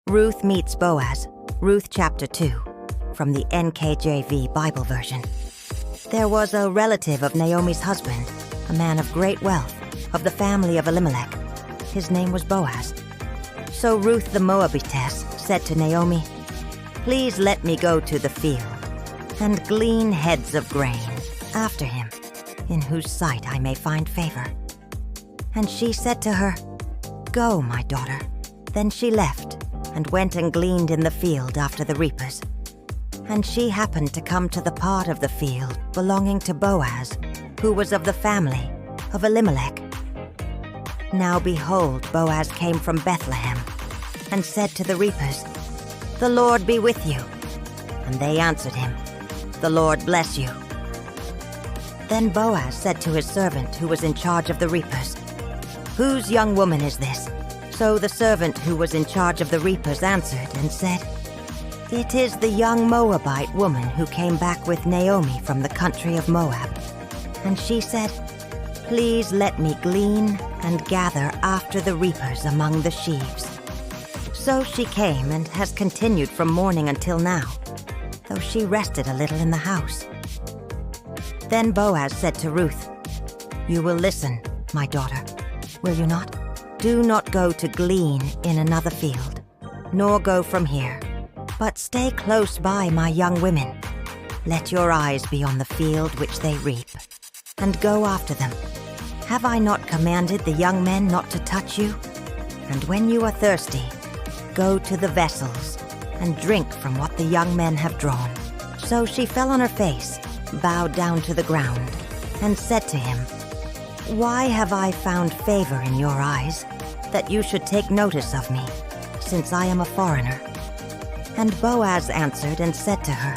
Ruth meets Boaz, Ruth chapter 2, from the NKJV Bible version. There was a relative of Naomi's husband, a man of great wealth, of the family of Elimelech. His name was Boaz. So Ruth the Moabitess said to Naomi, "Please let me go to the field and glean heads of grain after him, in whose sight I may find favor." And she said to her, "Go, my daughter." Then she left and went and gleaned in the field after the reapers. And she happened to come to the part of the field belonging to Boaz, who was of the family of Elimelech. Now behold, Boaz came from Bethlehem, and said to the reapers, "The Lord be with you." And they answered him, "The Lord bless you." Then Boaz said to his servant who was in charge of the reapers, "Whose young woman is this?" So the servant who was in charge of the reapers answered and said, "It is the young Moabite woman who came back with Naomi from the country of Moab." And she said, "Please let me glean and gather after the reapers among the sheaves." So she came and has continued from morning until now, though she rested a little in the house. Then Boaz said to Ruth, "You will listen, my daughter, will you not? Do not go to glean in another field, nor go from here, but stay close by my young women. Let your eyes be on the field which they reap, and go after them. Have I not commanded the young men not to touch you? And when you are thirsty, go to the vessels and drink from what the young men have drawn." So she fell on her face, bowed down to the ground, and said to him, "Why have I found favor in your eyes, that you should take notice of me, since I am a foreigner?" And Boaz answered and said to her,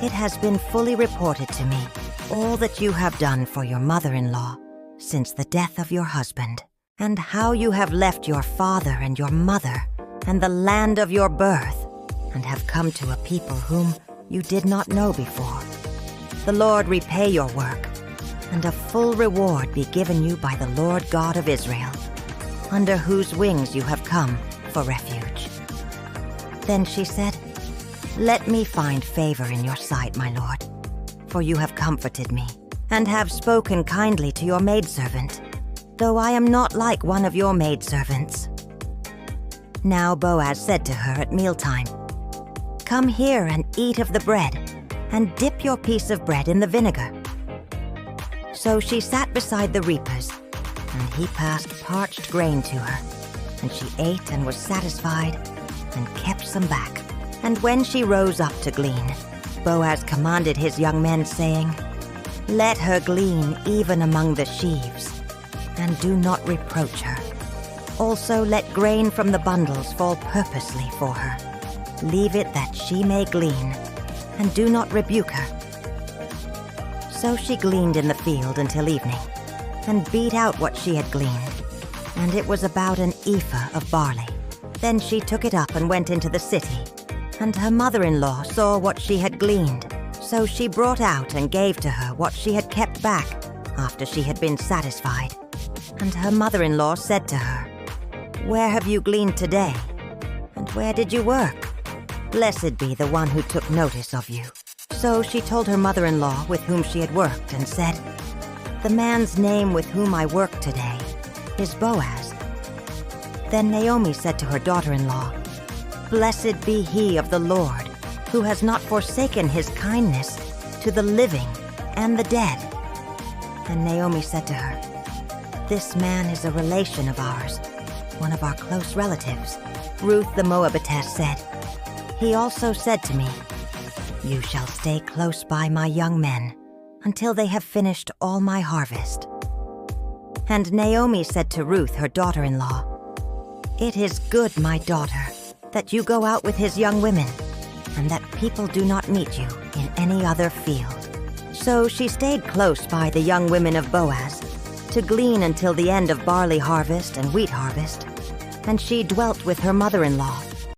"It has been fully reported to me, all that you have done for your mother-in-law since the death of your husband, and how you have left your father and your mother and the land of your birth, and have come to a people whom you did not know before. The Lord repay your work, and a full reward be given you by the Lord God of Israel, under whose wings you have come for refuge." Then she said, "Let me find favor in your sight, my lord, for you have comforted me, and have spoken kindly to your maidservant, though I am not like one of your maidservants." Now Boaz said to her at mealtime, "Come here and eat of the bread, and dip your piece of bread in the vinegar." So she sat beside the reapers, and he passed parched grain to her, and she ate and was satisfied, and kept some back. And when she rose up to glean, Boaz commanded his young men, saying, "Let her glean even among the sheaves, and do not reproach her. Also let grain from the bundles fall purposely for her. Leave it that she may glean, and do not rebuke her." So she gleaned in the field until evening, and beat out what she had gleaned, and it was about an ephah of barley. Then she took it up and went into the city, and her mother-in-law saw what she had gleaned. So she brought out and gave to her what she had kept back after she had been satisfied. And her mother-in-law said to her, "Where have you gleaned today? And where did you work? Blessed be the one who took notice of you." So she told her mother-in-law with whom she had worked and said, "The man's name with whom I work today is Boaz." Then Naomi said to her daughter-in-law, "Blessed be he of the Lord, who has not forsaken his kindness to the living and the dead." And Naomi said to her, "This man is a relation of ours, one of our close relatives." Ruth the Moabitess said, "He also said to me, 'You shall stay close by my young men until they have finished all my harvest.'" And Naomi said to Ruth, her daughter-in-law, "It is good, my daughter, that you go out with his young women, and that people do not meet you in any other field." So she stayed close by the young women of Boaz to glean until the end of barley harvest and wheat harvest, and she dwelt with her mother-in-law